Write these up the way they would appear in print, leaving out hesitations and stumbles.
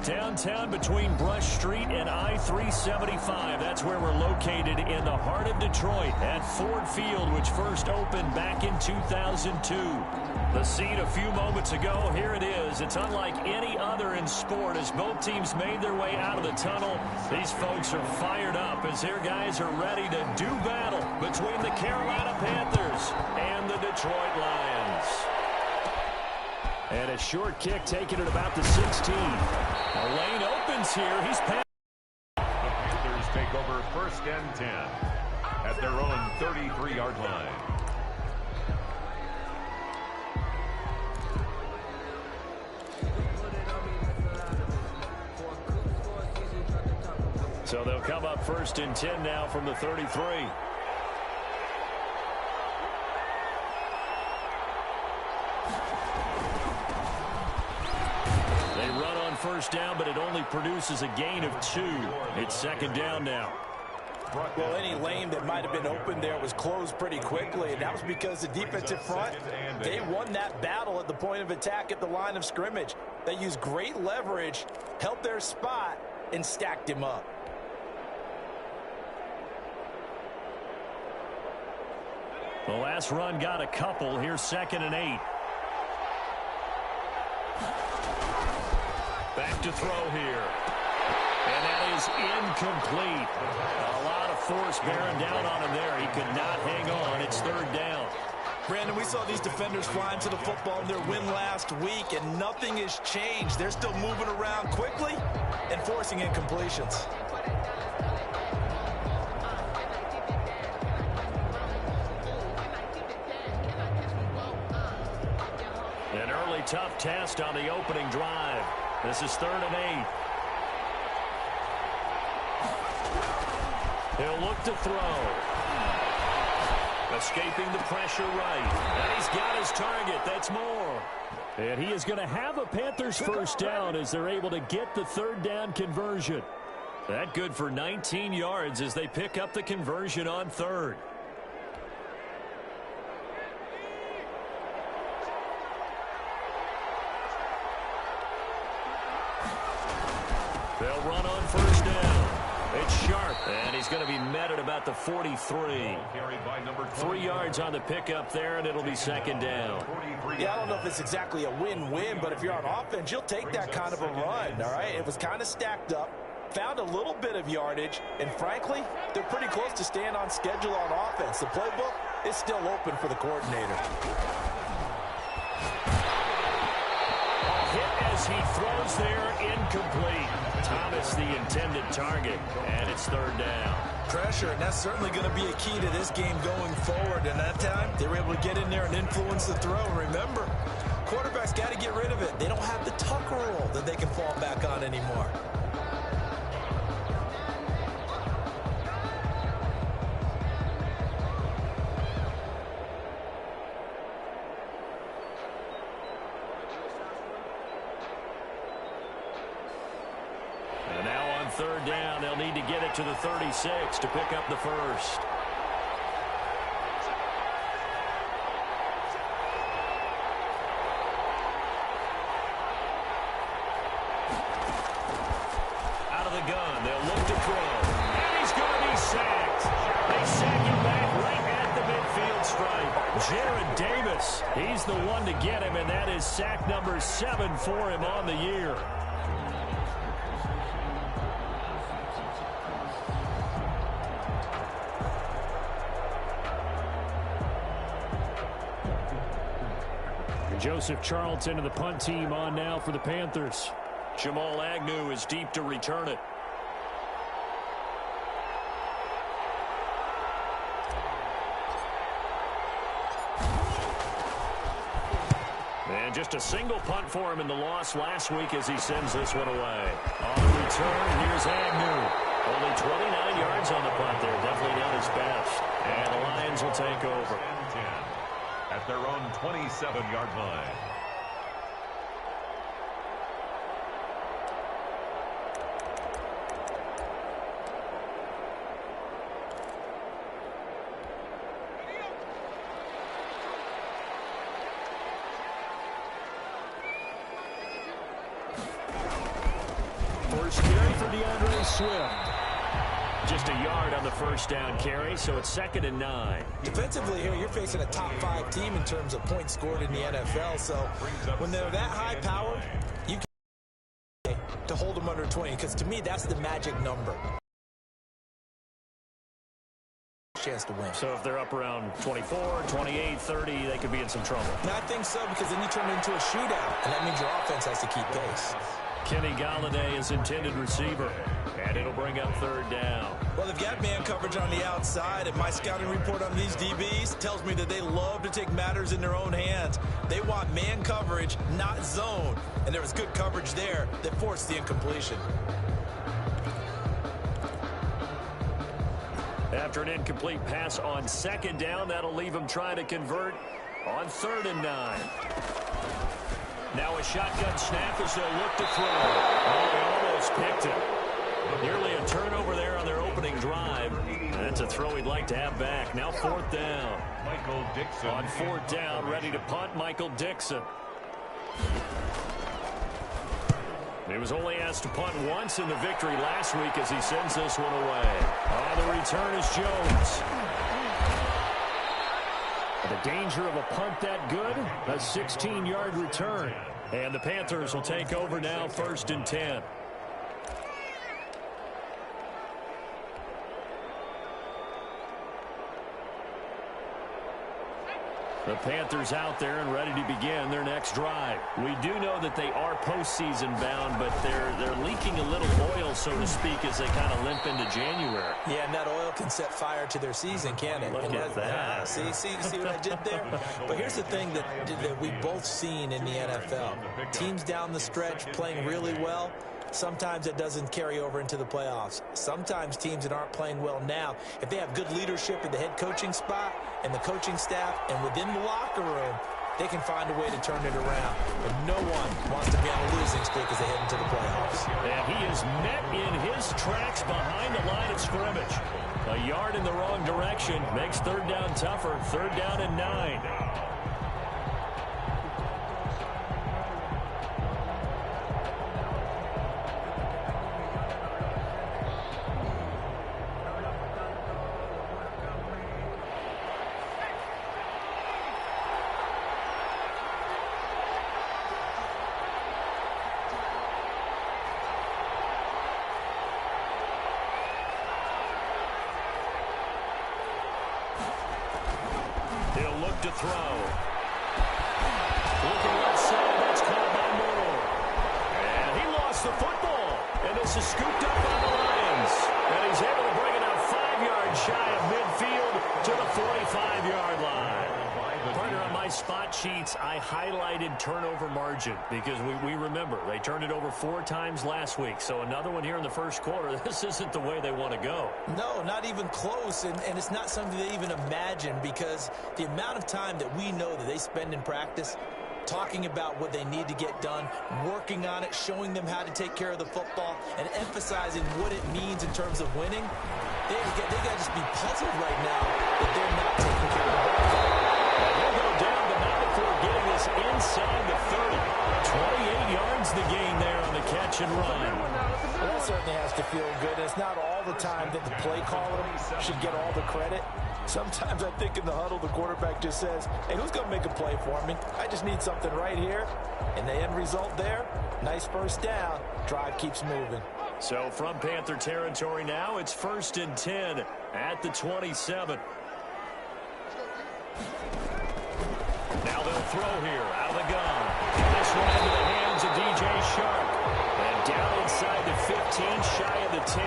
Downtown between Brush Street and I-375. That's where we're located in the heart of Detroit at Ford Field, which first opened back in 2002. The scene a few moments ago, here it is. It's unlike any other in sport as both teams made their way out of the tunnel. These folks are fired up as their guys are ready to do battle between the Carolina Panthers and the Detroit Lions. And a short kick taken at about the 16. A lane opens here. He's passed. The Panthers take over 1st and 10 at their own 33-yard line. So they'll come up 1st and 10 now from the 33. First down, but it only produces a gain of 2. It's 2nd down now. Well, any lane that might have been open there was closed pretty quickly, and that was because the defensive front, they won that battle at the point of attack at the line of scrimmage. They used great leverage, helped their spot, and stacked him up. The last run got a couple. Here's 2nd and 8. Back to throw here. And that is incomplete. A lot of force bearing down on him there. He could not hang on. It's 3rd down. Brandon, we saw these defenders flying to the football in their win last week, and nothing has changed. They're still moving around quickly and forcing incompletions. An early tough test on the opening drive. This is 3rd and 8. He'll look to throw. Escaping the pressure right. And he's got his target. That's more. And he is going to have a Panthers first down as they're able to get the 3rd down conversion. That good for 19 yards as they pick up the conversion on 3rd. They'll run on 1st down. It's Sharp, and he's going to be met at about the 43. 3 yards on the pickup there, and it'll be 2nd down. Yeah, I don't know if it's exactly a win-win, but if you're on offense, you'll take that kind of a run, all right? It was kind of stacked up, found a little bit of yardage, and frankly, they're pretty close to staying on schedule on offense. The playbook is still open for the coordinator. As he throws there, incomplete. Thomas the intended target, and it's 3rd down. Pressure, and that's certainly going to be a key to this game going forward. And that time, they were able to get in there and influence the throw. And remember, quarterbacks got to get rid of it. They don't have the tuck rule that they can fall back on anymore. And now on 3rd down, they'll need to get it to the 36 to pick up the first. Out of the gun, they'll look to throw. And he's going to be sacked. They sack him back right at the midfield stripe. Jared Davis, he's the one to get him, and that is sack number 7 for him on the year. Joseph Charlton and the punt team on now for the Panthers. Jamal Agnew is deep to return it. And just a single punt for him in the loss last week as he sends this one away. On the return, here's Agnew. Only 29 yards on the punt there. Definitely not his best. And the Lions will take over. At their own 27-yard line. Swift. Just a yard on the first down carry, so it's 2nd and 9. Defensively here, you're facing a top-5 team in terms of points scored in the NFL, so when they're that high-powered, you can to hold them under 20, because to me, that's the magic number. Chance to win. So if they're up around 24, 28, 30, they could be in some trouble. No, I think so, because then you turn it into a shootout, and that means your offense has to keep pace. Kenny Galladay is intended receiver, and it'll bring up 3rd down. Well, they've got man coverage on the outside, and my scouting report on these DBs tells me that they love to take matters in their own hands. They want man coverage, not zone, and there was good coverage there that forced the incompletion. After an incomplete pass on 2nd down, that'll leave him trying to convert on 3rd and 9. Now a shotgun snap as they'll look to throw. Oh, they almost picked it. Nearly a turnover there on their opening drive. That's a throw he'd like to have back. Now 4th down. Michael Dixon. On 4th down, ready to punt, Michael Dixon. He was only asked to punt once in the victory last week as he sends this one away. The return is Jones. The danger of a punt that good, a 16-yard return. And the Panthers will take over now, 1st and 10. The Panthers out there and ready to begin their next drive. We do know that they are postseason bound, but they're leaking a little oil, so to speak, as they kind of limp into January. Yeah, and that oil can set fire to their season, can't it? Look at that. See what I did there? But here's the thing that we've both seen in the NFL. Teams down the stretch playing really well. Sometimes it doesn't carry over into the playoffs. Sometimes teams that aren't playing well now, if they have good leadership at the head coaching spot and the coaching staff and within the locker room, they can find a way to turn it around. But no one wants to be on a losing streak as they head into the playoffs. And he is met in his tracks behind the line of scrimmage. A yard in the wrong direction makes 3rd down tougher. 3rd down and 9. To throw. Looking left side, that's caught by Moore. And he lost the football. And this is scooped up by the Lions. And he's able to bring it out 5 yards shy of midfield to the 45-yard line. Partner, on my spot sheets, I highlighted turnover margin because we remember they turned it over 4 times last week. So another one here in the first quarter. This isn't the way they want to go. No, not even close. And it's not something they even imagine, because the amount of time that we know that they spend in practice talking about what they need to get done, working on it, showing them how to take care of the football, and emphasizing what it means in terms of winning. They got to just be puzzled right now that they're not taking care of the ball. They'll go down, but not before getting this inside the 30. 28 yards the gain there on the catch and run. Well, that certainly has to feel good. It's not all the time that the play caller should get all the credit. Sometimes I think in the huddle, the quarterback just says, hey, who's going to make a play for me? I just need something right here. And the end result there, nice 1st down. Drive keeps moving. So from Panther territory now, it's 1st and 10 at the 27. Now they'll throw here out of the gun. This one into the hands of DJ Shark. And down inside the 15, shy of the 10.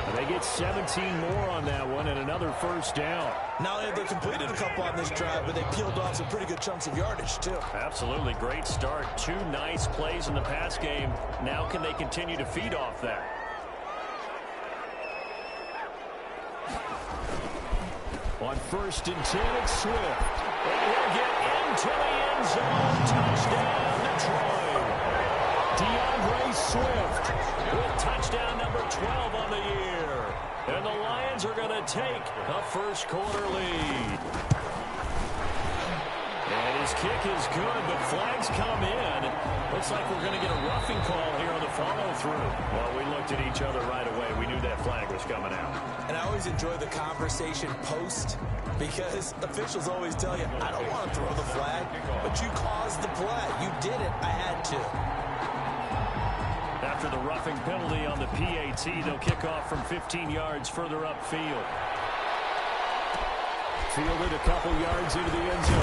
And they get 17 more on that one and another 1st down. Not only have they completed a couple on this drive, but they peeled off some pretty good chunks of yardage, too. Absolutely. Great start. 2 nice plays in the pass game. Now can they continue to feed off that? On 1st and 10, it's Swift. And he'll get into the end zone. Touchdown, Detroit. DeAndre Swift with touchdown number 12 on the year. And the Lions are going to take a first quarter lead. And his kick is good, but flags come in. Looks like we're going to get a roughing call here on the follow-through. Well, we looked at each other right away. We knew that flag was coming out. And I always enjoy the conversation post because officials always tell you, I don't want to throw the flag, but you caused the play. You did it. I had to. After the roughing penalty on the PAT, they'll kick off from 15 yards further upfield. Fielded a couple yards into the end zone.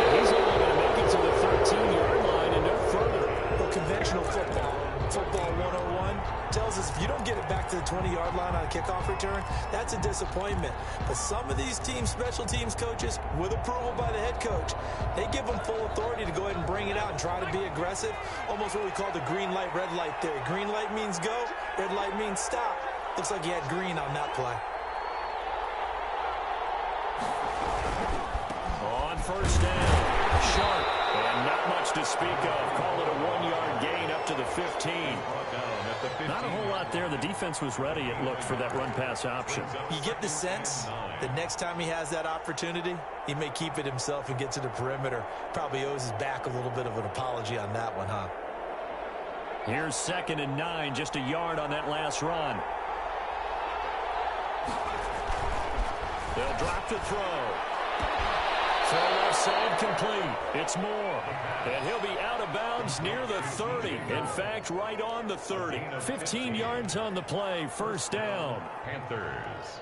And he's only going to make it to the 13-yard line and no further. Well, conventional football 101, tells us if you don't get it back to the 20-yard line on a kickoff return, that's a disappointment. But some of these teams, special teams coaches, with approval by the head coach, they give them full authority to go ahead and bring it out and try to be aggressive. Almost what we call the green light, red light theory. Green light means go, red light means stop. Looks like he had green on that play. On first down, Sharp, and not much to speak of. Call it a 1-yard gain up to the 15. Not a whole lot there. The defense was ready, it looked, for that run-pass option. You get the sense that next time he has that opportunity, he may keep it himself and get to the perimeter. Probably owes his back a little bit of an apology on that one, huh? Here's 2nd and 9, just a yard on that last run. They'll drop to throw. Throw left side complete. It's Moore. And he'll be out of bounds near the 30. In fact, right on the 30. 15 yards on the play. First down. Panthers.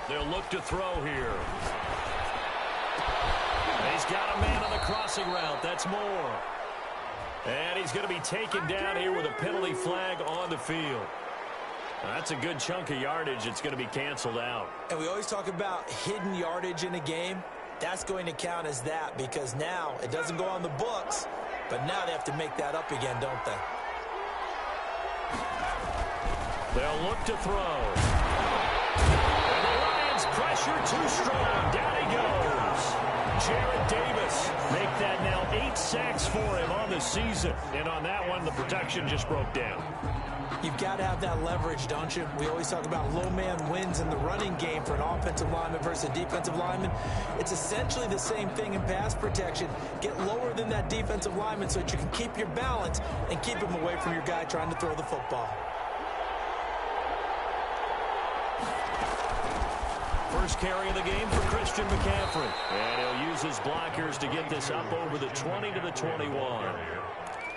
They'll look to throw here. He's got a man on the crossing route. That's Moore. And he's going to be taken down here with a penalty flag on the field. That's a good chunk of yardage. It's going to be canceled out. And we always talk about hidden yardage in a game. That's going to count as that because now it doesn't go on the books, but now they have to make that up again, don't they? They'll look to throw. Pressure too strong. Down he goes. Jared Davis make that now 8 sacks for him on the season. And on that one, the protection just broke down. You've got to have that leverage, don't you? We always talk about low man wins in the running game for an offensive lineman versus a defensive lineman. It's essentially the same thing in pass protection. Get lower than that defensive lineman so that you can keep your balance and keep him away from your guy trying to throw the football. First carry of the game for Christian McCaffrey. And he'll use his blockers to get this up over the 20 to the 21.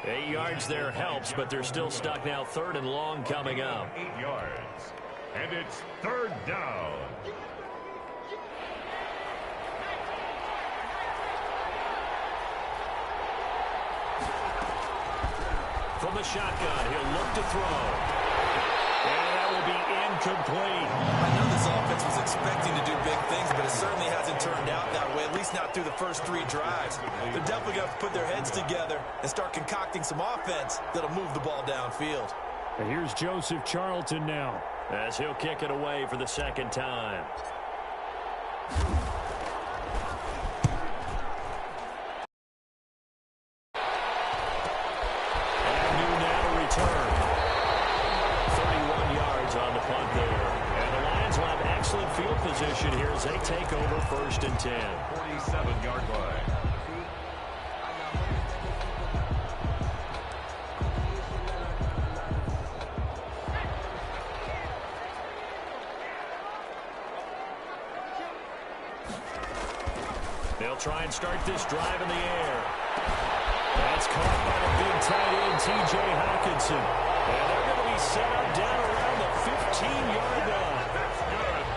8 yards there helps, but they're still stuck now. 3rd and long coming up. 8 yards. And it's 3rd down. From the shotgun, he'll look to throw. And that will be incomplete. I know this offense was expecting to do big things, but it certainly hasn't turned out that way, at least not through the first 3 drives. They're definitely going to put their heads together and start concocting some offense that'll move the ball downfield. And here's Joseph Charlton now, as he'll kick it away for the 2nd time. Position here as they take over 1st and 10. 47-yard line. They'll try and start this drive in the air. That's caught by the big tight end, T.J. Hawkinson. And they're going to be set up down around the 15-yard line.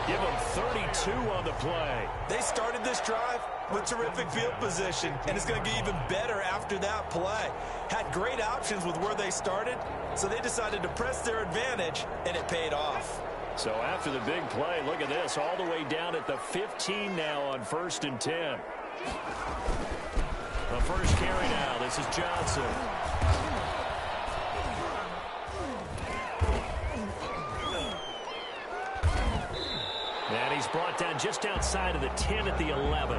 Give them 32 on the play. They started this drive with terrific field position, and it's going to get even better after that play. Had great options with where they started, so they decided to press their advantage, and it paid off. So after the big play, look at this, all the way down at the 15 now on 1st and 10. The first carry now, this is Johnson. And he's brought down just outside of the 10 at the 11.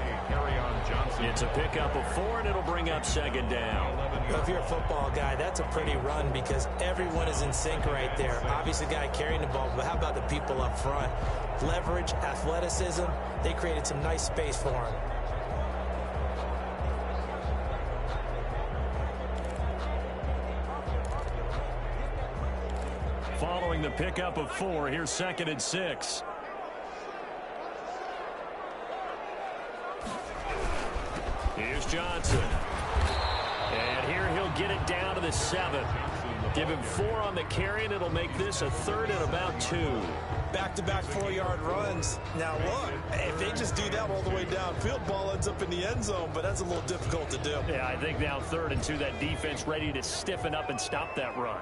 It's a pickup of 4, and it'll bring up second down. Well, if you're a football guy, that's a pretty run because everyone is in sync right there. Obviously, the guy carrying the ball, but how about the people up front? Leverage, athleticism, they created some nice space for him. Following the pickup of 4, here's 2nd and 6. Here's Johnson. And here he'll get it down to the 7. Give him 4 on the carry, and it'll make this a 3rd and about 2. Back-to-back 4-yard runs. Now, look, if they just do that all the way downfield, ball ends up in the end zone, but that's a little difficult to do. Yeah, I think now 3rd and 2, that defense ready to stiffen up and stop that run.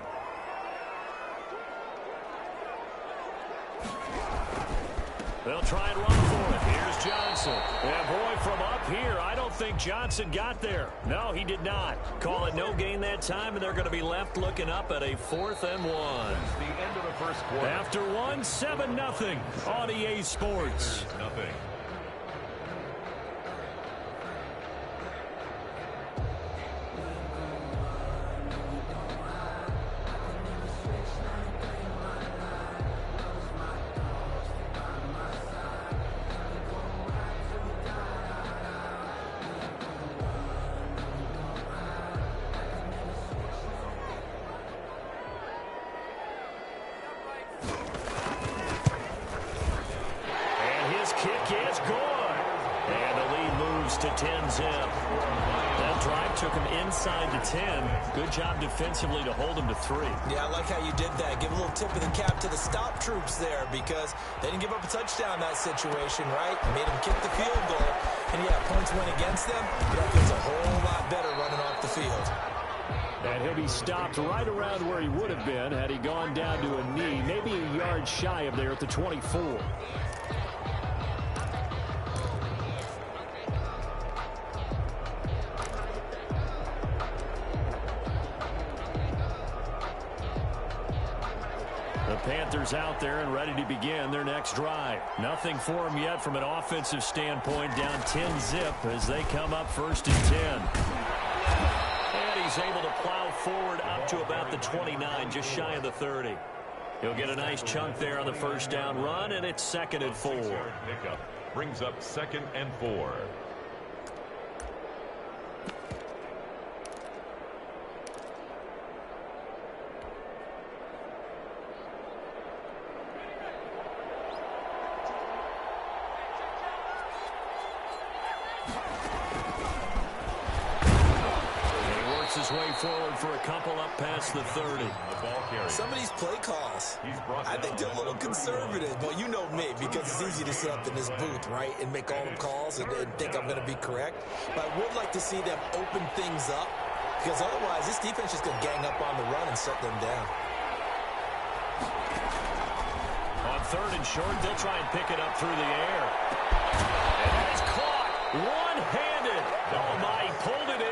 They'll try and run for it. Here's Johnson. And boy, from up here, I don't think Johnson got there. No, he did not. Call it no gain that time, and they're going to be left looking up at a 4th and 1. The end of the first quarter. After 1, 7-0 on EA Sports. Nothing. To 10-zip. That drive took him inside the 10. Good job defensively to hold him to 3. Yeah, I like how you did that. Give a little tip of the cap to the stop troops there because they didn't give up a touchdown in that situation, right? Made them kick the field goal. And, yeah, points went against them. That feels a whole lot better running off the field. And he'll be stopped right around where he would have been had he gone down to a knee, maybe a yard shy of there at the 24. Panthers out there and ready to begin their next drive. Nothing for them yet from an offensive standpoint. Down 10-zip as they come up 1st and 10. And he's able to plow forward up to about the 29, just shy of the 30. He'll get a nice chunk there on the first down run, and it's 2nd and 4. Pickup brings up 2nd and 4. Way forward for a couple up past the 30. Some of these play calls, I think they're a little conservative. Well, you know me, because it's easy to sit up in this booth, right, and make all the calls and think I'm going to be correct. But I would like to see them open things up, because otherwise this defense is going to gang up on the run and shut them down. On 3rd and short, they'll try and pick it up through the air. And that's caught one-handed. Oh, my, he pulled it in.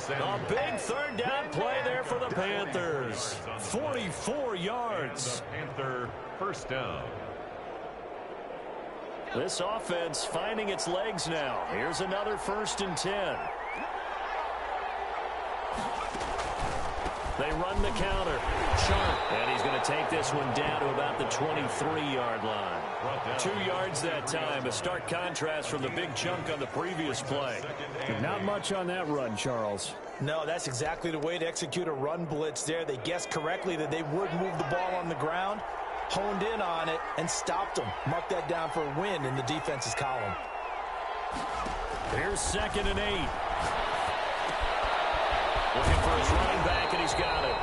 A big 3rd down play there for the Panthers. 44 yards. Panther 1st down. This offense finding its legs now. Here's another 1st and 10. They run the counter. Sharp. And he's going to take this one down to about the 23-yard line. 2 yards that time. A stark contrast from the big chunk on the previous play. Not much on that run, Charles. No, that's exactly the way to execute a run blitz there. They guessed correctly that they would move the ball on the ground, honed in on it, and stopped them. Mark that down for a win in the defense's column. Here's 2nd and 8. Looking for his running back, and he's got it.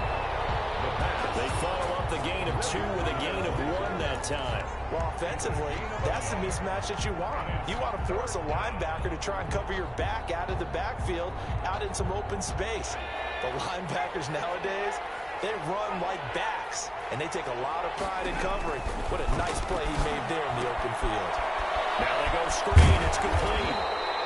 They follow up the gain of 2 with a gain of 1 that time. Well, offensively, that's the mismatch that you want. You want to force a linebacker to try and cover your back out of the backfield, out in some open space. The linebackers nowadays, they run like backs, and they take a lot of pride in covering. What a nice play he made there in the open field. Now they go screen. It's complete.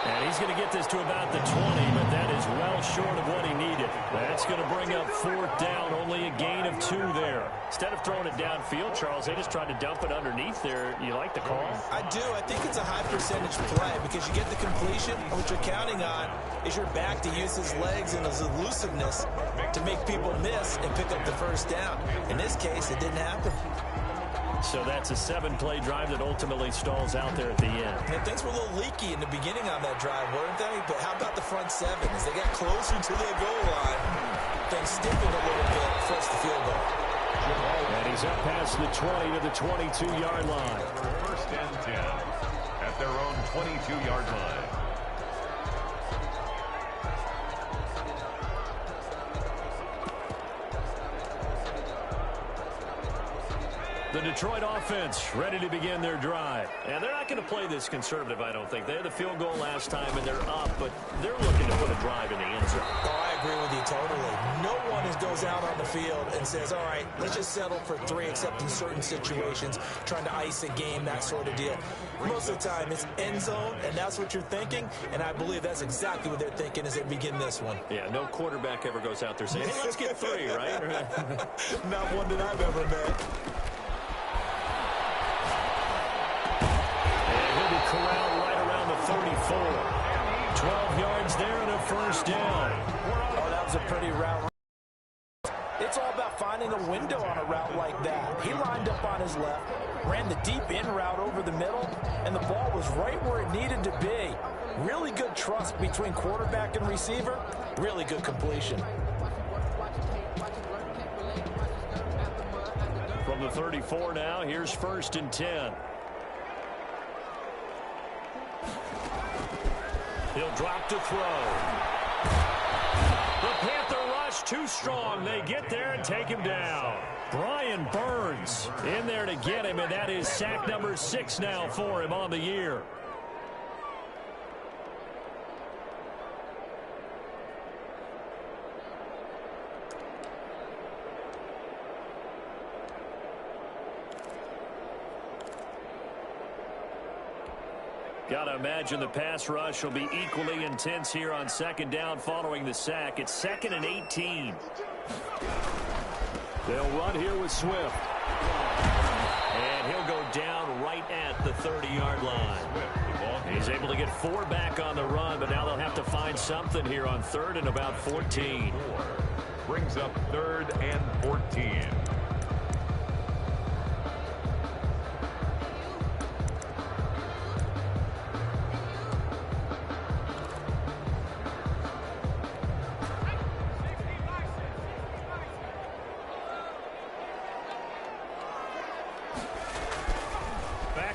And he's going to get this to about the 20, but that is well short of what he needed. That's going to bring up 4th down, only a gain of 2 there. Instead of throwing it downfield, Charles, they just tried to dump it underneath there. You like the call? I do. I think it's a high percentage play because you get the completion, and what you're counting on is your back to use his legs and his elusiveness to make people miss and pick up the 1st down. In this case, it didn't happen. So that's a 7-play drive that ultimately stalls out there at the end. And things were a little leaky in the beginning on that drive, weren't they? But how about the front 7? As they got closer to their goal line, things stiffened a little bit, forced the field goal. And he's up past the 20 to the 22-yard line. 1st and 10 at their own 22-yard line. The Detroit offense ready to begin their drive. And they're not going to play this conservative, I don't think. They had the field goal last time, and they're up, but they're looking to put a drive in the end zone. Oh, I agree with you totally. No one goes out on the field and says, all right, let's just settle for 3, except in certain situations, trying to ice a game, that sort of deal. Most of the time, it's end zone, and that's what you're thinking, and I believe that's exactly what they're thinking as they begin this one. Yeah, no quarterback ever goes out there saying, hey, let's get 3, right? Not one that I've ever met. Corralled right around the 34. 12 yards there and a 1st down. Oh, that was a pretty route. It's all about finding a window on a route like that. He lined up on his left, ran the deep in route over the middle, and the ball was right where it needed to be. Really good trust between quarterback and receiver. Really good completion. From the 34 now, here's 1st and 10. He'll drop to throw. The Panther rush too strong. They get there and take him down. Brian Burns in there to get him, and that is sack number 6 now for him on the year. Got to imagine the pass rush will be equally intense here on 2nd down following the sack. It's 2nd and 18. They'll run here with Swift. And he'll go down right at the 30-yard line. He's able to get 4 back on the run, but now they'll have to find something here on 3rd and about 14. Brings up 3rd and 14.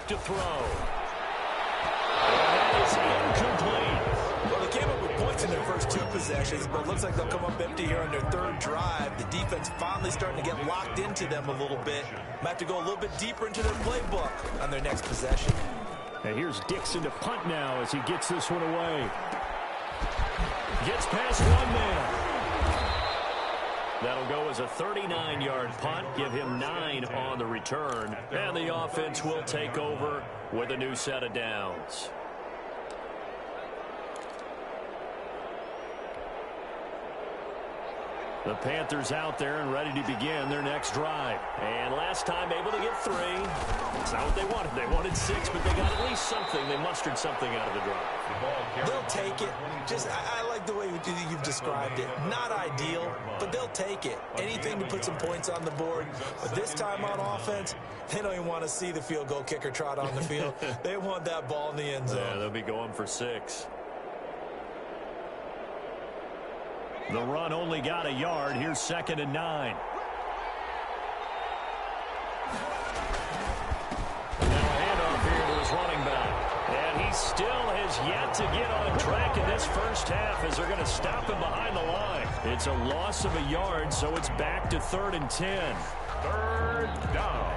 To throw. That is incomplete. Well, they came up with points in their first 2 possessions, but it looks like they'll come up empty here on their 3rd drive. The defense finally starting to get locked into them a little bit. Might have to go a little bit deeper into their playbook on their next possession. And here's Dixon to punt now as he gets this one away. Gets past 1 man. That'll go as a 39-yard punt, give him 9 on the return, and the offense will take over with a new set of downs. The Panthers out there and ready to begin their next drive. And last time able to get 3. That's not what they wanted. They wanted 6, but they got at least something. They mustered something out of the drive. They'll take it. Just, I like the way you've described it. Not ideal, but they'll take it. Anything to put some points on the board. But this time on offense, they don't even want to see the field goal kicker trot on the field. They want that ball in the end zone. Yeah, they'll be going for 6. The run only got a yard. Here's 2nd and 9. Now handoff here to his running back. And he still has yet to get on track in this first half as they're going to stop him behind the line. It's a loss of a yard, so it's back to 3rd and 10. 3rd down.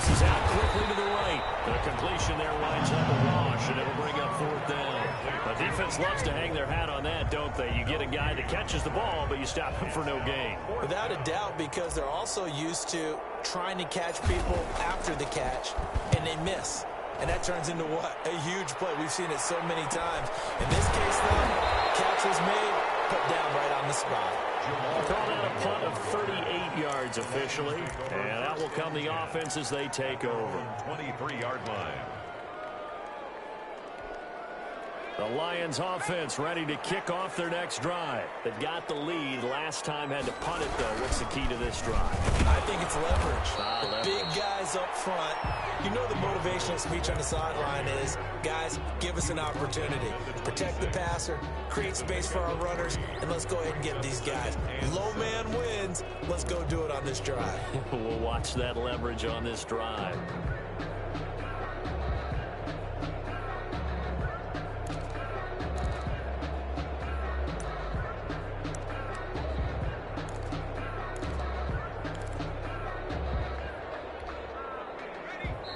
This is out quickly to the right. The completion there winds up a wash, and it'll bring up fourth down. The defense loves to hang their hat on that, don't they? You get a guy that catches the ball, but you stop him for no gain. Without a doubt, because they're also used to trying to catch people after the catch, and they miss. And that turns into what? A huge play. We've seen it so many times. In this case, though, catch was made, put down right on the spot. Called out a punt of 38 yards officially, and out will come the offense as they take over. 23-yard line. The Lions offense ready to kick off their next drive. They've got the lead. Last time had to punt it, though. What's the key to this drive? I think it's leverage. Leverage. Big guys up front. You know the motivational speech on the sideline is, guys, give us an opportunity. Protect the passer, create space for our runners, and let's go ahead and get these guys. Low man wins. Let's go do it on this drive. We'll watch that leverage on this drive.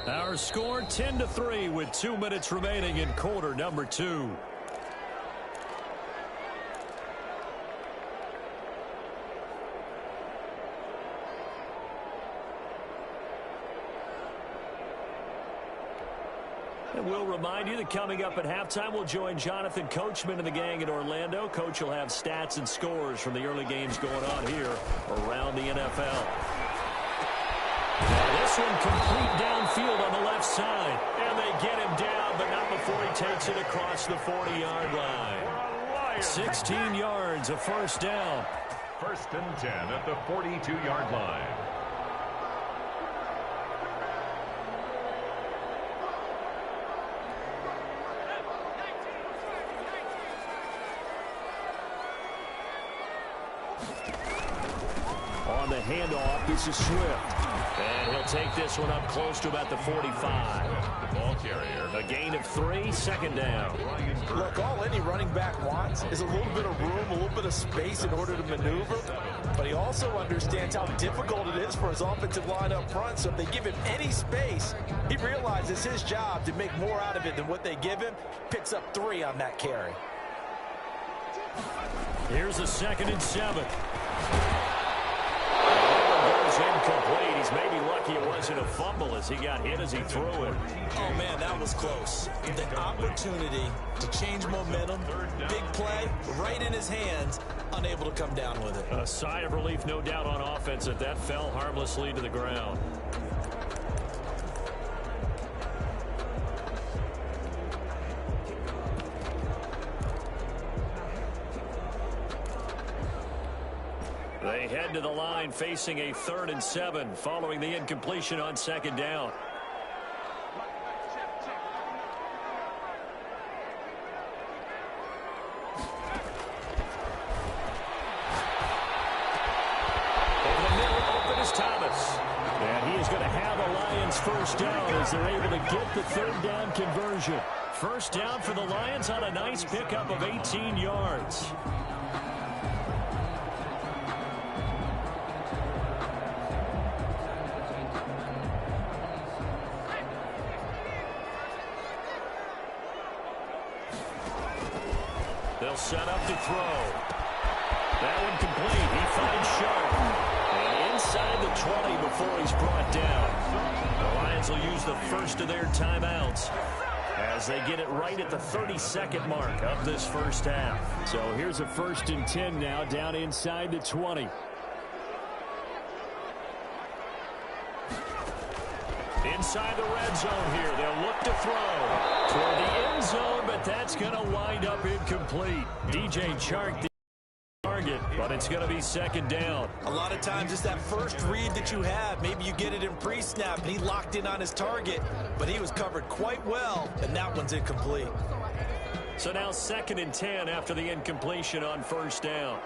Our score 10-3 with 2 minutes remaining in quarter number 2. And we'll remind you that coming up at halftime, we'll join Jonathan Coachman and the gang in Orlando. Coach will have stats and scores from the early games going on here around the NFL. Now this one complete downfield on the left side. And they get him down, but not before he takes it across the 40-yard line. 16 yards, a first down. 1st and 10 at the 42-yard line. On the handoff, this is Swift. And he'll take this one up close to about the 45. The ball carrier. A gain of 3, second down. Look, all any running back wants is a little bit of room, a little bit of space in order to maneuver. But he also understands how difficult it is for his offensive line up front. So if they give him any space, he realizes his job to make more out of it than what they give him. Picks up 3 on that carry. Here's a 2nd and 7. Incomplete. He's maybe lucky it wasn't a fumble as he got hit as he threw it. Oh, man, that was close. The opportunity to change momentum, big play, right in his hands, unable to come down with it. A sigh of relief, no doubt, on offense that fell harmlessly to the ground. They head to the line facing a 3rd and 7 following the incompletion on 2nd down. Over the middle, open is Thomas. And he is going to have a Lions first down as they're able to get the 3rd down conversion. First down for the Lions on a nice pickup of 18 yards. They'll set up to throw. That one complete. He finds Sharp. And inside the 20 before he's brought down. The Lions will use the first of their timeouts as they get it right at the 32nd mark of this first half. So here's a 1st and 10 now down inside the 20. Inside the red zone here. They'll look to throw toward the end zone, but that's going to wind up incomplete. DJ Chark the target, but it's going to be 2nd down. A lot of times it's that first read that you have. Maybe you get it in pre-snap, and he locked in on his target, but he was covered quite well, and that one's incomplete. So now 2nd and 10 after the incompletion on 1st down.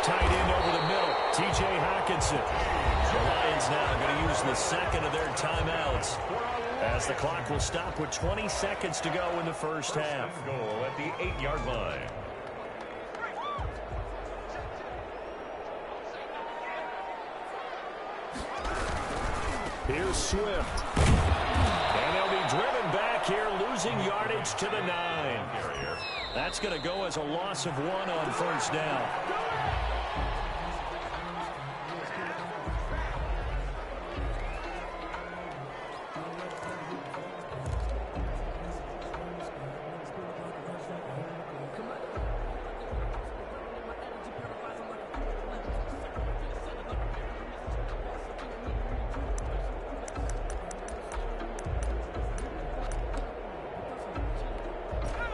Tight end over the middle, T.J. Hockenson. The Lions now going to use the 2nd of their timeouts As the clock will stop with 20 seconds to go in the first half. Goal at the 8-yard line. Here's Swift. And they'll be driven back here, losing yardage to the 9. That's going to go as a loss of 1 on first down.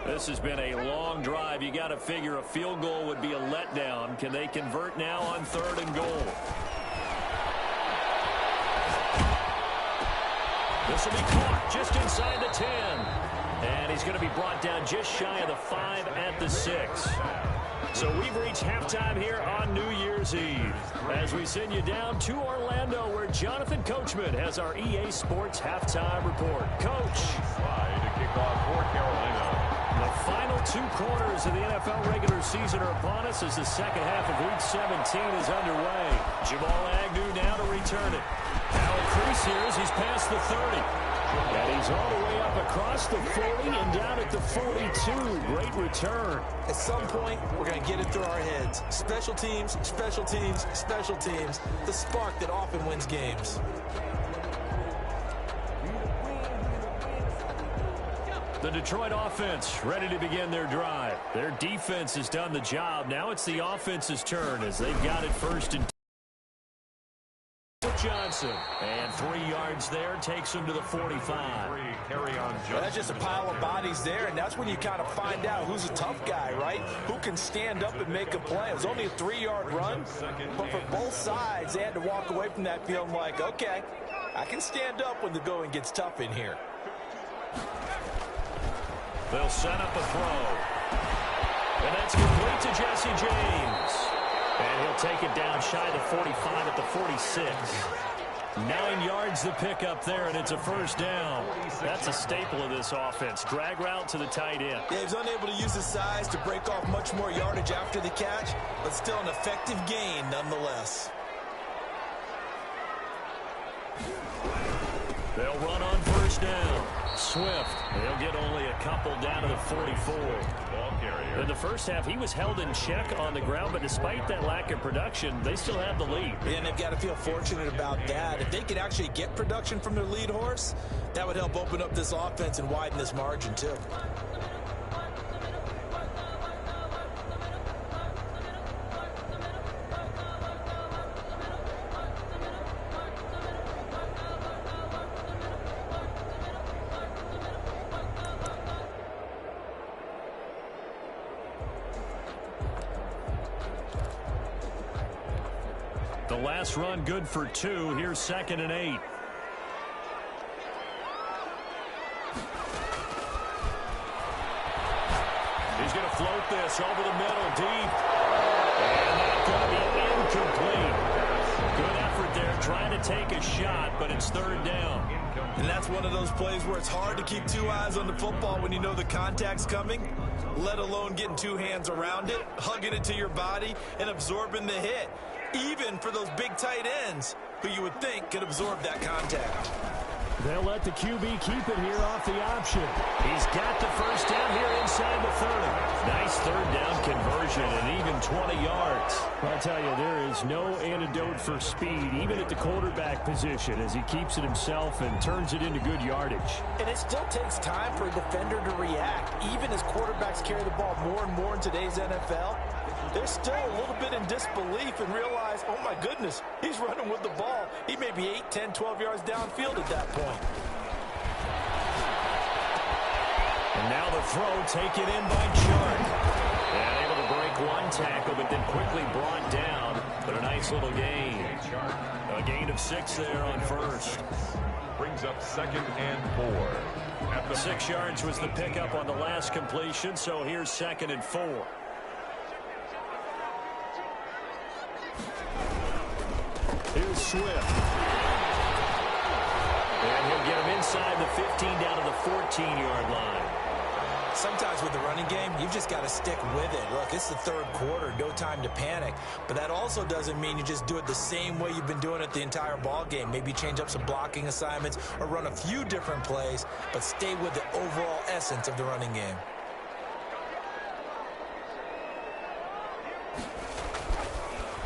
This has been a long drive. You got to figure a field goal would be a letdown. Can they convert now on 3rd and goal? This will be caught just inside the 10. And he's going to be brought down just shy of the 5 at the 6. So we've reached halftime here on New Year's Eve as we send you down to Orlando, where Jonathan Coachman has our EA Sports halftime report. Coach. Slide to kick off for Carolina. The final 2 quarters of the NFL regular season are upon us as the second half of Week 17 is underway. Jamal Agnew now to return it. Now increase here as he's past the 30. And he's all the way up across the 40 and down at the 42. Great return. At some point, we're going to get it through our heads. Special teams, special teams, special teams. The spark that often wins games. The Detroit offense ready to begin their drive. Their defense has done the job. Now it's the offense's turn as they've got it 1st and 2. Johnson. And 3 yards there takes him to the 45. Carry on Johnson. Well, that's just a pile of bodies there, and that's when you kind of find out who's a tough guy, right? Who can stand up and make a play. It was only a 3-yard run, but for both sides, they had to walk away from that feeling like, okay, I can stand up when the going gets tough in here. They'll set up a throw. And that's complete to Jesse James. And he'll take it down shy of the 45 at the 46. 9 yards the pickup there, and it's a first down. That's a staple of this offense. Drag route to the tight end. Yeah, he's unable to use his size to break off much more yardage after the catch, but still an effective gain nonetheless. They'll run on first down. Swift. They'll get only a couple down to the 44. Ball carrier. In the first half, he was held in check on the ground, but despite that lack of production, they still have the lead. And they've got to feel fortunate about that. If they could actually get production from their lead horse, that would help open up this offense and widen this margin, too. The last run good for 2. Here's 2nd and 8. He's going to float this over the middle deep. And that's going to be incomplete. Good effort there trying to take a shot, but it's 3rd down. And that's one of those plays where it's hard to keep 2 eyes on the football when you know the contact's coming, let alone getting 2 hands around it, hugging it to your body, and absorbing the hit. Even for those big tight ends who you would think could absorb that contact. They'll let the QB keep it here off the option. He's got the first down here inside the 30. Nice 3rd down conversion and even 20 yards. I'll tell you, there is no antidote for speed, even at the quarterback position, as he keeps it himself and turns it into good yardage. And it still takes time for a defender to react. Even as quarterbacks carry the ball more and more in today's NFL, they're still a little bit in disbelief and realize, oh my goodness, he's running with the ball. He may be 8, 10, 12 yards downfield at that point. And now the throw taken in by Chark. And able to break 1 tackle, but then quickly brought down. But a nice little gain. A gain of 6 there on first. Brings up 2nd and 4. At the 6 yards was the pickup on the last completion, so here's 2nd and 4. Here's Swift. And he'll get him inside the 15 down to the 14-yard line. Sometimes with the running game, you've just got to stick with it. Look, it's the third quarter, no time to panic. But that also doesn't mean you just do it the same way you've been doing it the entire ball game. Maybe change up some blocking assignments or run a few different plays, but stay with the overall essence of the running game.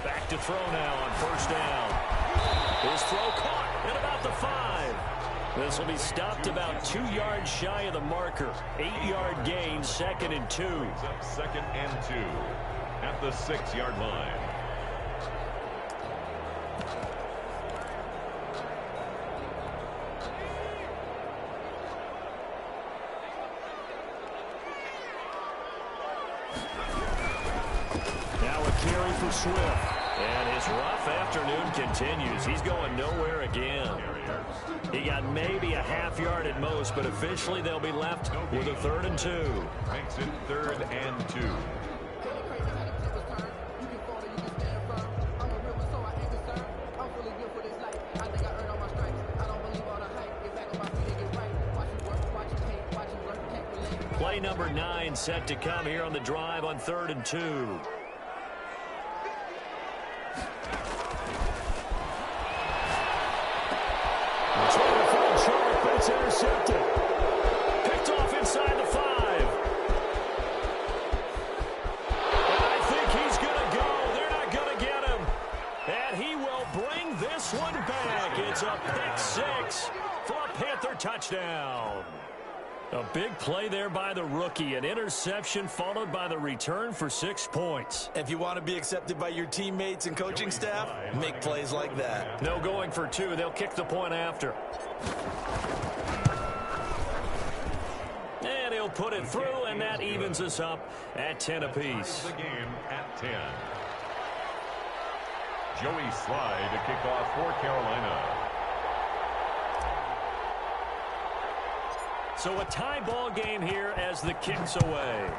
Back to throw now on first down. His throw caught at about the 5. This will be stopped about 2 yards shy of the marker. 8-yard gain, 2nd and 2. Second and 2 at the 6-yard line. Now a carry for Swift. And his rough afternoon continues. He's going nowhere again. He got maybe a half yard at most, but officially they'll be left with a 3rd and 2. Makes it 3rd and 2. Play number 9 set to come here on the drive on 3rd and 2. It's intercepted. Picked off inside the 5. And I think he's going to go. They're not going to get him. And he will bring this one back. It's a pick 6 for a Panther touchdown. A big play there by the rookie. An interception followed by the return for 6 points. If you want to be accepted by your teammates and coaching staff, make plays like that. No going for 2. They'll kick the point after. And he'll put it through, and that evens us up at 10 apiece. The game at 10. Joey Slye to kick off for Carolina. So a tie ball game here as the kick's away.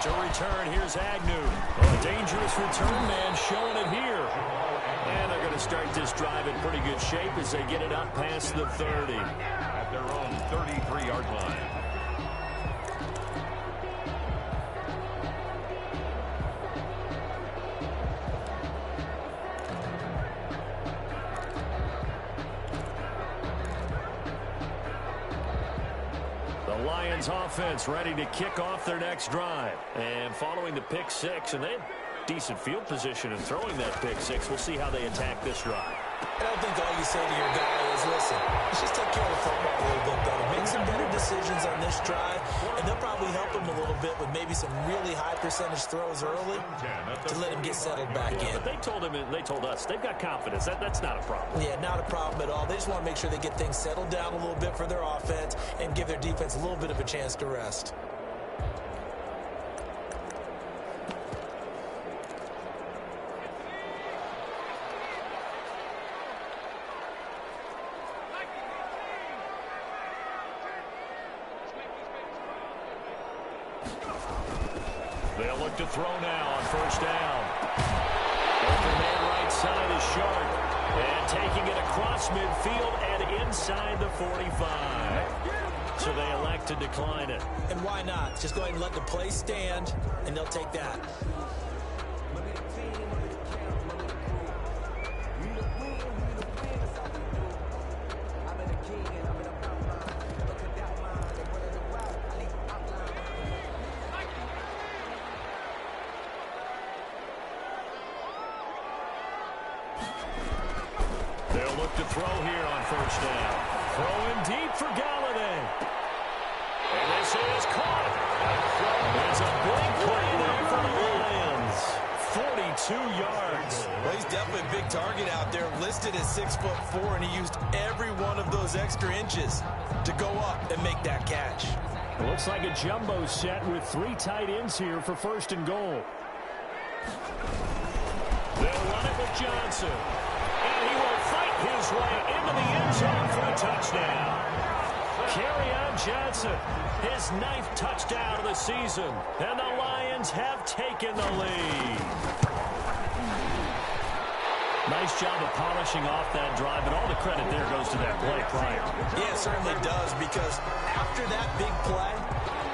To return, here's Agnew. A dangerous return man showing it here. And they're going to start this drive in pretty good shape as they get it up past the 30. At their own 33-yard line. The Lions offense ready to kick off their next drive. And following the pick 6, and they have decent field position in throwing that pick 6. We'll see how they attack this drive. I don't think all you say to your guy is, listen, let's just take care of the football a little bit better. Make some better decisions on this drive, and they'll probably help him a little bit with maybe some really high percentage throws early to let him get settled back in. But they told us they've got confidence. That's not a problem. Yeah, not a problem at all. They just want to make sure they get things settled down a little bit for their offense and give their defense a little bit of a chance to rest. They'll look to throw now on first down. Open man right side is Sharp. And taking it across midfield and inside the 45. So they elect to decline it. And why not? Just go ahead and let the play stand, and they'll take that. They'll look to throw here on first down. Throwing deep for Galladay. And this is caught. It's a big play there for the Lions. 42 yards. Well, he's definitely a big target out there, listed at 6'4", and he used every one of those extra inches to go up and make that catch. It looks like a jumbo set with 3 tight ends here for 1st and goal. They'll run it with Johnson. And he will fight his way into the end zone for a touchdown. Kerryon Johnson, his 9th touchdown of the season. And the Lions have taken the lead. Nice job of polishing off that drive, and all the credit there goes to that play prior. Yeah, it certainly does, because after that big play,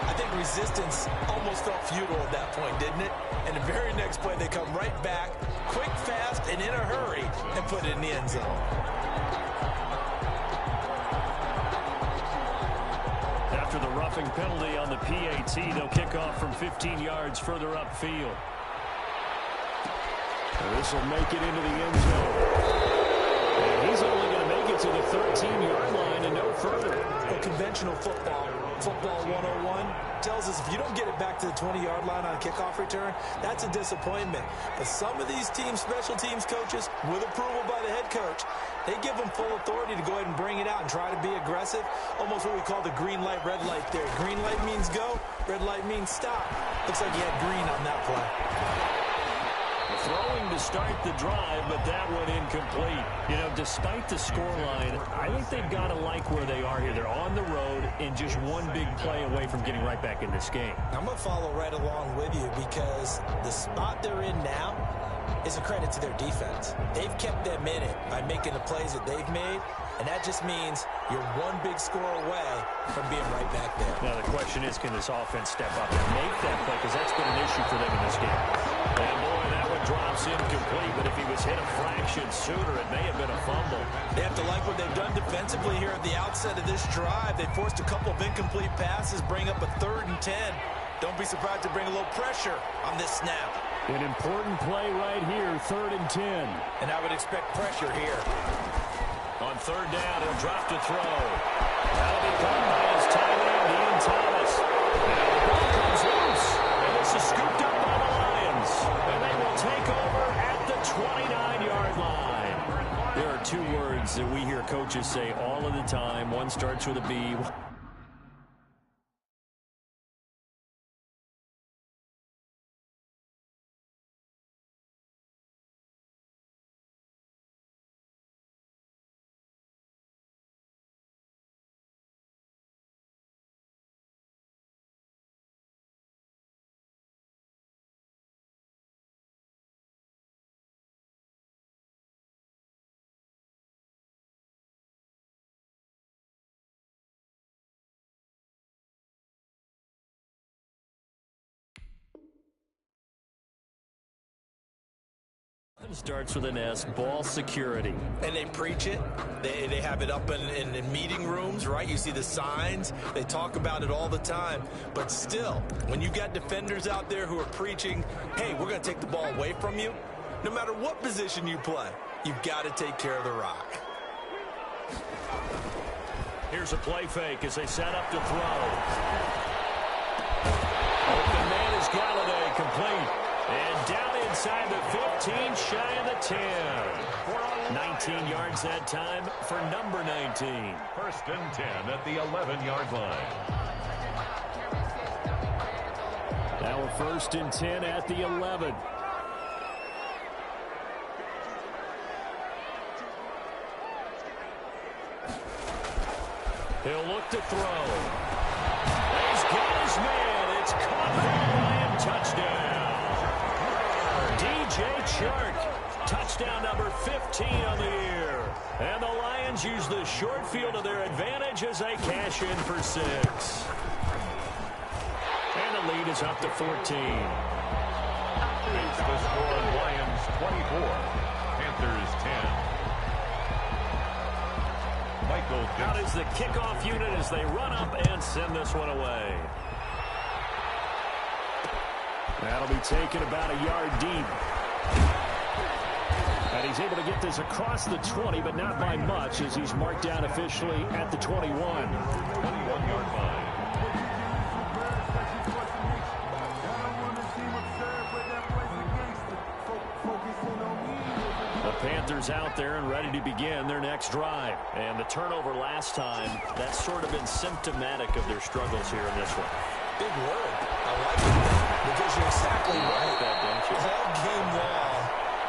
I think resistance almost felt futile at that point, didn't it? And the very next play, they come right back, quick, fast, and in a hurry, and put it in the end zone. After the roughing penalty on the PAT, they'll kick off from 15 yards further upfield. This will make it into the end zone. And he's only going to make it to the 13-yard line and no further. Well, conventional football 101, tells us if you don't get it back to the 20-yard line on a kickoff return, that's a disappointment. But some of these teams, special teams coaches, with approval by the head coach, they give them full authority to go ahead and bring it out and try to be aggressive. Almost what we call the green light, red light theory. Green light means go, red light means stop. Looks like he had green on that play. Throwing to start the drive, but that one incomplete. You know, despite the scoreline, I think they've got to like where they are here. They're on the road and just one big play away from getting right back in this game. I'm going to follow right along with you, because the spot they're in now is a credit to their defense. They've kept them in it by making the plays that they've made, and that just means you're one big score away from being right back there. Now the question is, can this offense step up and make that play, because that's been an issue for them in this game. And boy, that one drops incomplete, but if he was hit a fraction sooner, it may have been a fumble. They have to like what they've done defensively here at the outset of this drive. They forced a couple of incomplete passes, bring up a 3rd and 10. Don't be surprised to bring a little pressure on this snap. An important play right here, 3rd and 10. And I would expect pressure here. On 3rd down, he'll drop to throw. That'll be caught by his tight end, Ian Thomas. Now the ball comes loose, and this is scooped up by the Lions. And they will take over at the 29-yard line. There are two words that we hear coaches say all of the time. One starts with a B. Starts with an S, ball security. And they preach it. They have it up in meeting rooms, right? You see the signs. They talk about it all the time. But still, when you've got defenders out there who are preaching, hey, we're going to take the ball away from you, no matter what position you play, you've got to take care of the rock. Here's a play fake as they set up to throw. Open man is Galladay, complete. And down inside the 15, shy of the 10. 19 yards that time for number 19. 1st and 10 at the 11-yard line. Now a 1st and 10 at the 11. He'll look to throw. He's got his man. It's caught for a Lion touchdown. DJ Chark, touchdown number 15 on the year. And the Lions use the short field to their advantage as they cash in for 6. And the lead is up to 14. It's the score, Lions 24, Panthers 10. Michael Out is the kickoff unit as they run up and send this one away. That'll be taken about a yard deep. And he's able to get this across the 20, but not by much, as he's marked down officially at the 21. 21-yard line. The Panthers out there and ready to begin their next drive. And the turnover last time, that's sort of been symptomatic of their struggles here in this one. Big word. I like it, because you're exactly right. All game long,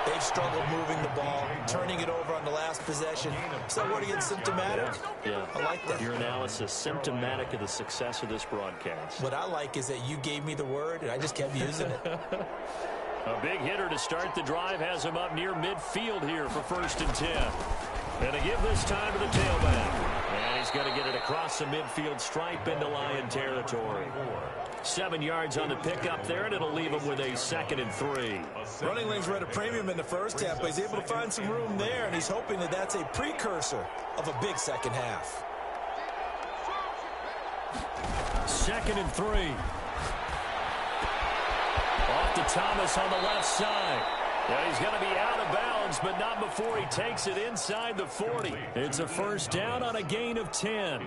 they've struggled moving the ball, turning it over on the last possession. So where to get symptomatic? Yeah. I like that. Your analysis, symptomatic of the success of this broadcast. What I like is that you gave me the word, and I just kept using it. A big hitter to start the drive has him up near midfield here for 1st and 10. And to give this time to the tailback. And he's going to get it across the midfield stripe into Lion territory. 7 yards on the pickup there, and it'll leave him with a 2nd and 3. Running lanes were at a premium in the first half, but he's able to find some room there, and he's hoping that that's a precursor of a big second half. 2nd and 3. Off to Thomas on the left side. Yeah, he's going to be out of bounds, but not before he takes it inside the 40. It's a 1st down on a gain of 10.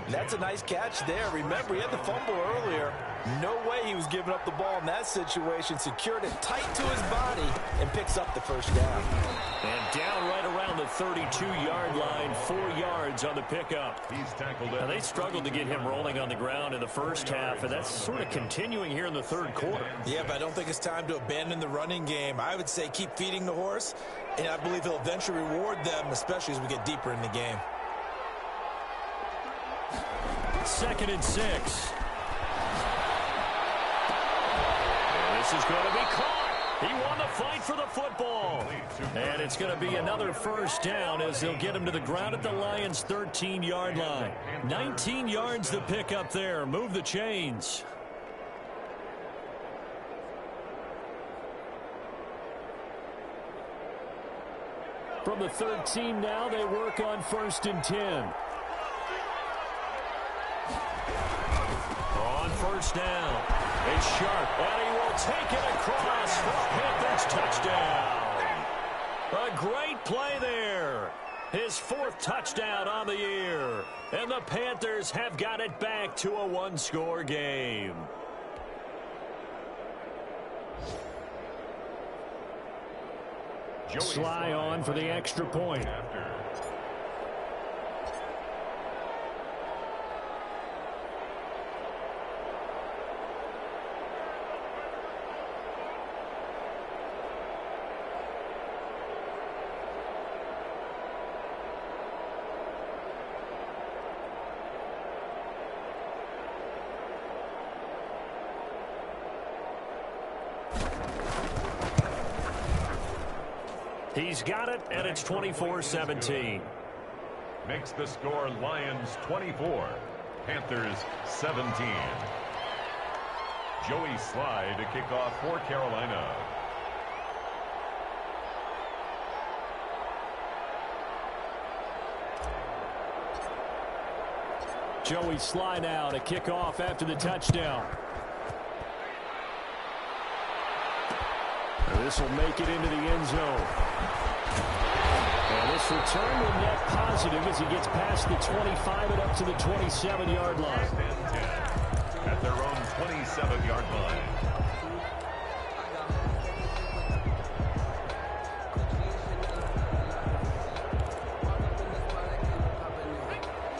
That's a nice catch there. Remember, he had the fumble earlier. No way he was giving up the ball in that situation. Secured it tight to his body and picks up the 1st down. And down right around the 32-yard line, 4 yards on the pickup. He's tackled. Now, they struggled to get him rolling on the ground in the first half, and that's sort of continuing here in the 3rd quarter. Yeah, but I don't think it's time to abandon the running game. I would say keep feeding the horse, and I believe he'll eventually reward them, especially as we get deeper in the game. 2nd and 6. This is going to be caught. He won the fight for the football. And it's going to be another 1st down as they'll get him to the ground at the Lions' 13-yard line. 19 yards to pick up there. Move the chains. From the 13 now, they work on 1st and 10. On 1st down. It's Sharp, and he will take it across for a Panthers touchdown. A great play there. His 4th touchdown on the year. And the Panthers have got it back to a 1-score game. Sly on for the extra point. He's got it, and it's 24-17. Makes the score Lions 24, Panthers 17. Joey Sly to kick off for Carolina. Joey Sly now to kick off after the touchdown. This will make it into the end zone. And this return will net positive as he gets past the 25 and up to the 27-yard line. At their own 27-yard line.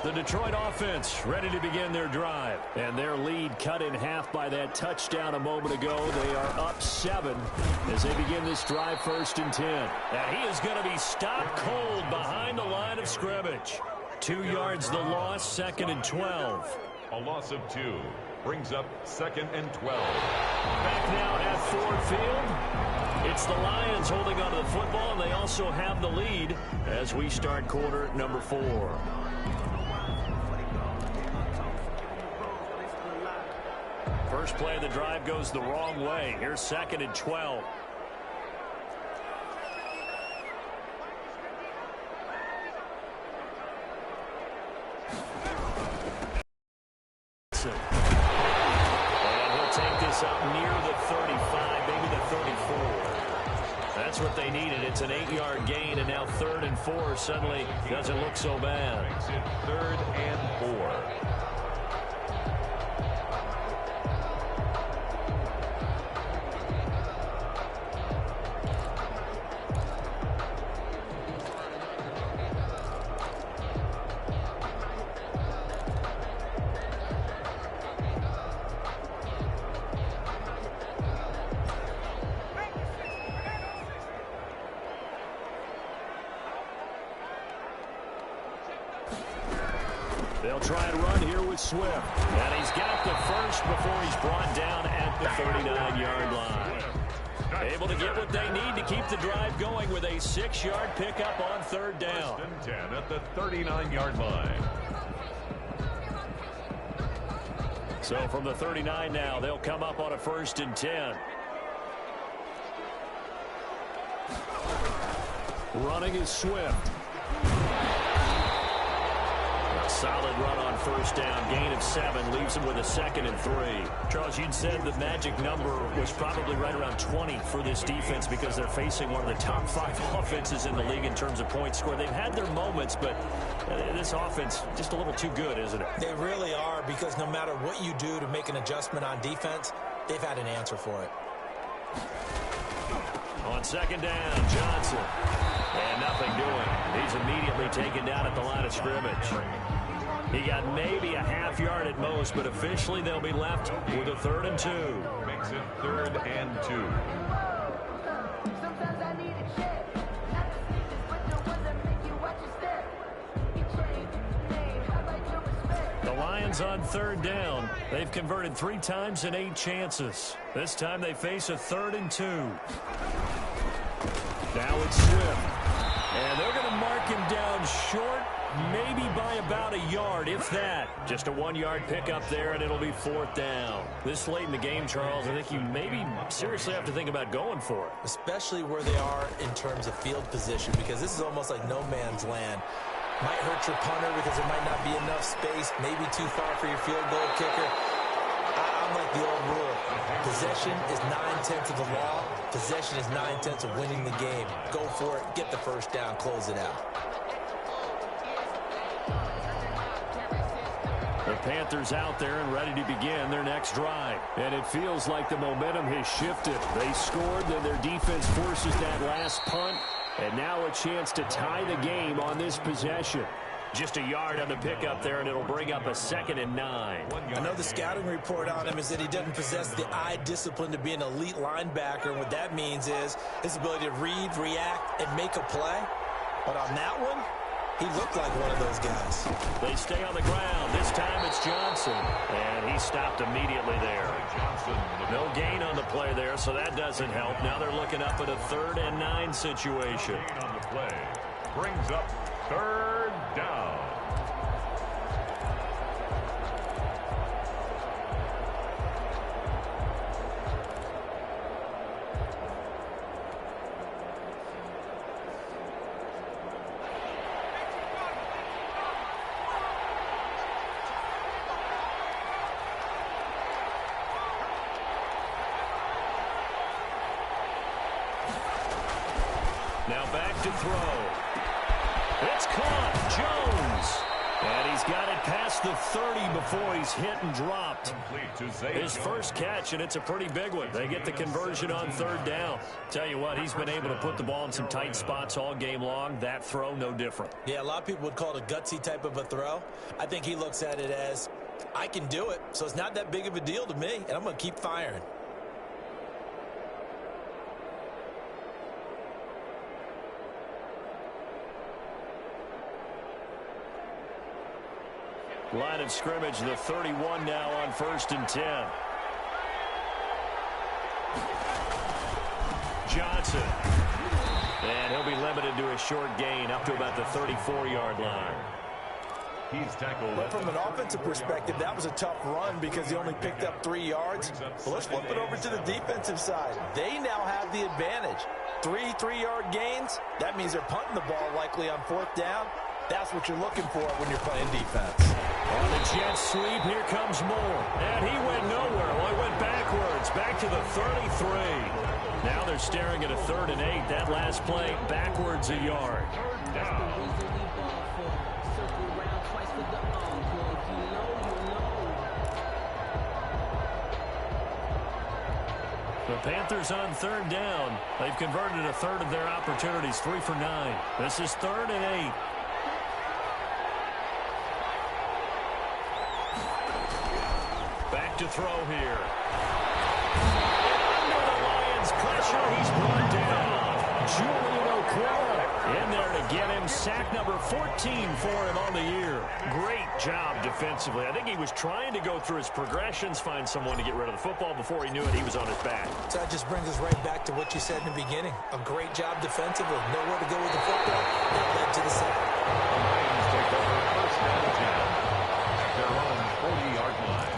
The Detroit offense ready to begin their drive. And their lead cut in half by that touchdown a moment ago. They are up 7 as they begin this drive 1st and 10. And he is going to be stopped cold behind the line of scrimmage. 2 yards the loss, 2nd and 12. A loss of 2 brings up 2nd and 12. Back now at Ford Field. It's the Lions holding onto the football, and they also have the lead as we start quarter number 4. First play of the drive goes the wrong way. Here's 2nd and 12. And he'll take this up near the 35, maybe the 34. That's what they needed. It's an 8-yard gain, and now 3rd and 4 suddenly doesn't look so bad. Makes it 3rd and 4. They'll try and run here with Swift. And he's got the first before he's brought down at the 39-yard line. Able to get what they need to keep the drive going with a 6-yard pickup on third down. 1st and 10 at the 39-yard line. So from the 39 now, they'll come up on a 1st and 10. Running is Swift. Solid run on 1st down. Gain of 7 leaves him with a 2nd and 3. Charles, you'd said the magic number was probably right around 20 for this defense because they're facing one of the top 5 offenses in the league in terms of points scored. They've had their moments, but this offense just a little too good, isn't it? They really are, because no matter what you do to make an adjustment on defense, they've had an answer for it. On 2nd down, Johnson. And nothing doing. He's immediately taken down at the line of scrimmage. He got maybe a half yard at most, but officially they'll be left with a 3rd and 2. Makes it 3rd and 2. The Lions on 3rd down. They've converted 3 times in 8 chances. This time they face a 3rd and 2. Now it's Swift. And they're going to mark him down short, maybe by about a yard, if that. Just a 1-yard pickup there, and it'll be 4th down. This late in the game, Charles, I think you maybe seriously have to think about going for it. Especially where they are in terms of field position, because this is almost like no man's land. Might hurt your punter because there might not be enough space, maybe too far for your field goal kicker. I'm like the old rule. Possession is 9/10 of the law. Possession is 9/10 of winning the game. Go for it. Get the 1st down. Close it out. The Panthers out there and ready to begin their next drive. And it feels like the momentum has shifted. They scored, then their defense forces that last punt. And now a chance to tie the game on this possession. Just a yard on the pickup there, and it'll bring up a 2nd and 9. I know the scouting report on him is that he doesn't possess the eye discipline to be an elite linebacker. And what that means is his ability to read, react, and make a play. But on that one, he looked like one of those guys. They stay on the ground. This time it's Johnson. And he stopped immediately there. No gain on the play there, so that doesn't help. Now they're looking up at a 3rd and 9 situation. Gain on the play brings up 3rd down. Now back to throw. It's caught. Jones. And he's got it past the 30 before he's hit and dropped. His first catch, and it's a pretty big one. They get the conversion on 3rd down. Tell you what, he's been able to put the ball in some tight spots all game long. That throw, no different. Yeah, a lot of people would call it a gutsy type of a throw. I think he looks at it as, I can do it, so it's not that big of a deal to me, and I'm going to keep firing. Line of scrimmage, the 31 now on 1st and 10. Johnson. And he'll be limited to a short gain up to about the 34-yard line. He's tackled. But from an offensive perspective, that was a tough run because he only picked up 3 yards. But let's flip it over to the defensive side. They now have the advantage. 3-3-yard gains. That means they're punting the ball likely on 4th down. That's what you're looking for when you're playing defense. On the jet sweep, here comes Moore. And he went nowhere. Well, he went backwards, back to the 33. Now they're staring at a 3rd and 8. That last play, backwards a yard. The Panthers on 3rd down. They've converted a 1/3 of their opportunities, 3 for 9. This is 3rd and 8. Back to throw here. Under the Lions' pressure, he's brought down. Julian Okwara In there to get him. Sack number 14 for him on the year. Great job defensively. I think he was trying to go through his progressions, find someone to get rid of the football. Before he knew it, he was on his back. So that just brings us right back to what you said in the beginning. A great job defensively. Nowhere to go with the football. That led to the sack. The Lions take over first and 10 at their own 40-yard line.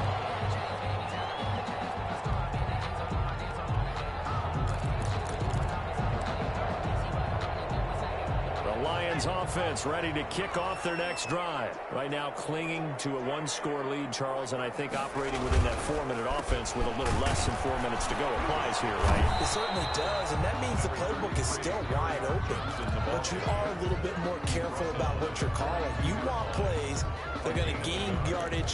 Lions offense ready to kick off their next drive. Right now clinging to a one-score lead, Charles, and I think operating within that 4-minute offense with a little less than 4 minutes to go applies here, right? It certainly does, and that means the playbook is still wide open. But you are a little bit more careful about what you're calling. You want plays they're going to gain yardage,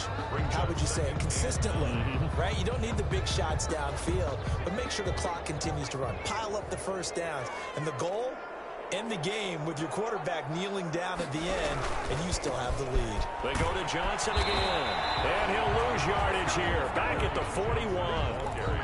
how would you say it, consistently, right? You don't need the big shots downfield, but make sure the clock continues to run. Pile up the first downs, and the goal, end the game with your quarterback kneeling down at the end, and you still have the lead. They go to Johnson again, and he'll lose yardage here, back at the 41.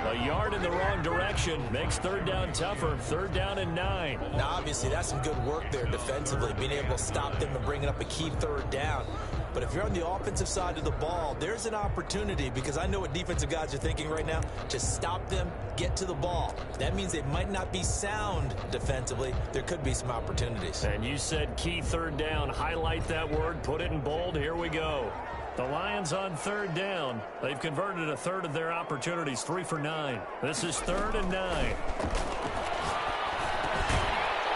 A yard in the wrong direction makes third down tougher, 3rd down and 9. Now, obviously, that's some good work there defensively, being able to stop them and bringing up a key 3rd down. But if you're on the offensive side of the ball, there's an opportunity, because I know what defensive guys are thinking right now. Just stop them, get to the ball. That means they might not be sound defensively. There could be some opportunities. And you said key 3rd down. Highlight that word, put it in bold. Here we go. The Lions on 3rd down. They've converted a third of their opportunities, 3 for 9. This is 3rd and 9.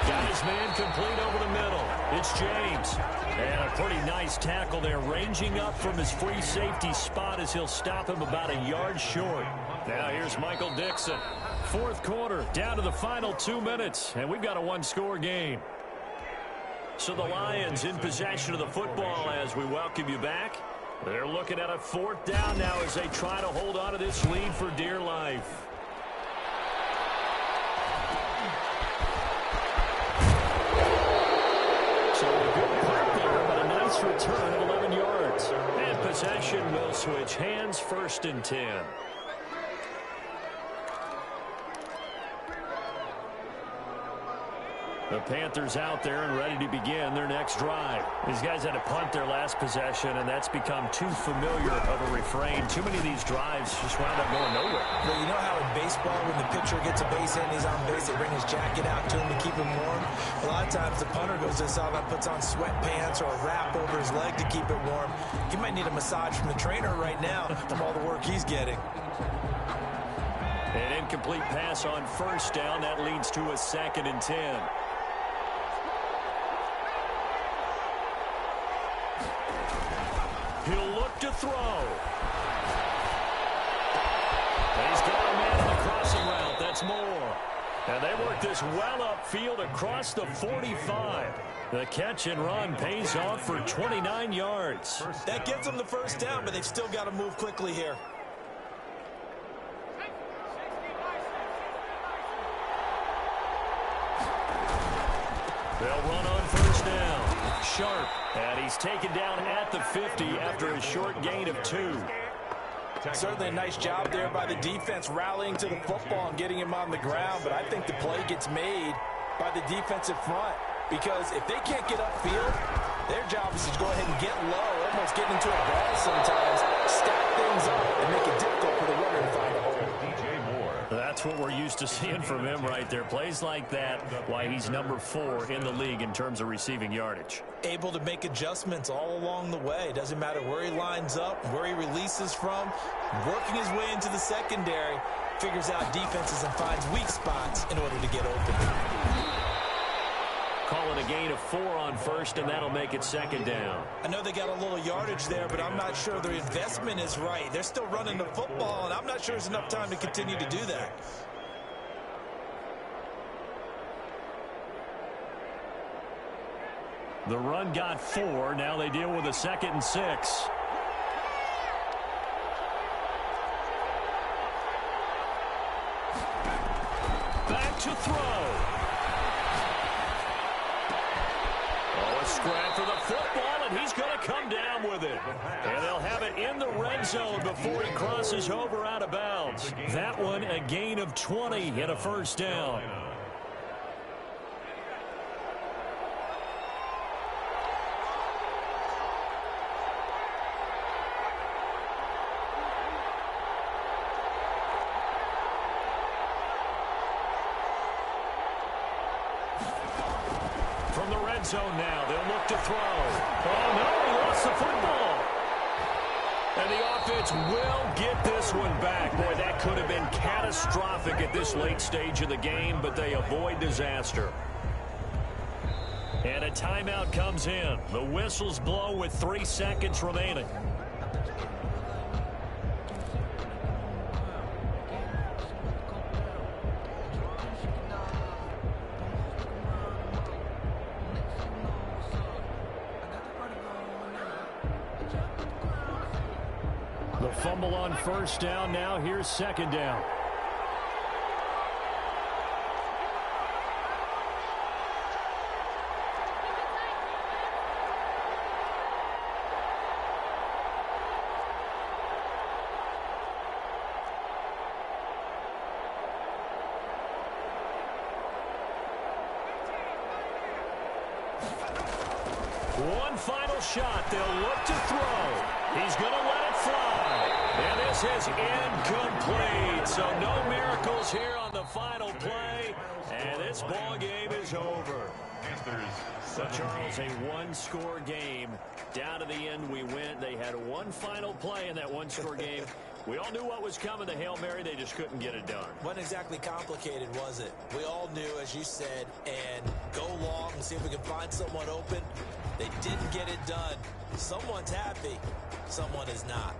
Got his man complete over the middle. It's James. And a pretty nice tackle there, ranging up from his free safety spot as he'll stop him about a yard short. Now here's Michael Dixon. 4th quarter, down to the final 2 minutes, and we've got a one-score game. So the Lions in possession of the football as we welcome you back. They're looking at a 4th down now as they try to hold on to this lead for dear life. So a good punt there, but a nice return of 11 yards. And possession will switch hands, 1st and 10. The Panthers out there and ready to begin their next drive. These guys had to punt their last possession, and that's become too familiar of a refrain. Too many of these drives just wound up going nowhere. Well, you know how in baseball, when the pitcher gets a base hit and he's on base, they bring his jacket out to him to keep him warm? A lot of times the punter goes to the sideline, puts on sweatpants or a wrap over his leg to keep it warm. He might need a massage from the trainer right now from all the work he's getting. An incomplete pass on 1st down. That leads to a 2nd and 10. He'll look to throw. He's got a man on the crossing route. That's more. And they work this well upfield across the 45. The catch and run pays off for 29 yards. That gets them the 1st down, but they've still got to move quickly here. They'll run on 1st down. Sharp, and he's taken down at the 50 after a short gain of 2. Certainly a nice job there by the defense rallying to the football and getting him on the ground, but I think the play gets made by the defensive front, because if they can't get upfield, their job is to go ahead and get low, almost get into a ball sometimes, stack things up, and make it difficult for the runner to find a hole. That's what we're used to seeing from him right there. Plays like that, why he's number 4 in the league in terms of receiving yardage. Able to make adjustments all along the way. Doesn't matter where he lines up, where he releases from. Working his way into the secondary, figures out defenses and finds weak spots in order to get open. Call it a gain of 4 on 1st, and that'll make it 2nd down. I know they got a little yardage there, but I'm not sure their investment is right. They're still running the football, and I'm not sure there's enough time to continue to do that. The run got 4. Now they deal with a 2nd and 6. Back to throw. Scrap for the football, and he's going to come down with it. And they'll have it in the red zone before he crosses over out of bounds. That one a gain of 20 and a 1st down. red zone now. They'll look to throw. Oh, no, he lost the football. And the offense will get this one back. Boy, that could have been catastrophic at this late stage of the game, but they avoid disaster. And a timeout comes in. The whistles blow with 3 seconds remaining. The fumble on first down. Now here's second down. One final shot. They'll look to throw. He's going to let it fly. And this is incomplete. So no miracles here on the final play. And this ball game is over. So, Charles, a one-score game. Down to the end we went. They had one final play in that one-score game. We all knew what was coming, the Hail Mary. They just couldn't get it done. Wasn't exactly complicated, was it? We all knew, as you said, and go long and see if we can find someone open. They didn't get it done. Someone's happy. Someone is not.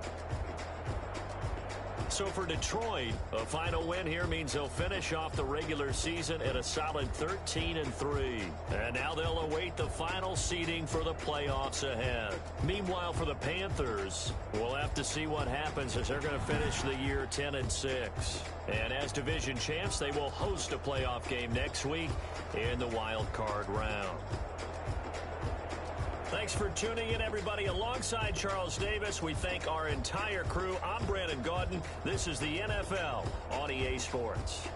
So for Detroit, a final win here means they'll finish off the regular season at a solid 13-3. And now they'll await the final seeding for the playoffs ahead. Meanwhile, for the Panthers, we'll have to see what happens as they're going to finish the year 10-6. And as division champs, they will host a playoff game next week in the wild card round. Thanks for tuning in, everybody. Alongside Charles Davis, we thank our entire crew. I'm Brandon Gaudin. This is the NFL on EA Sports.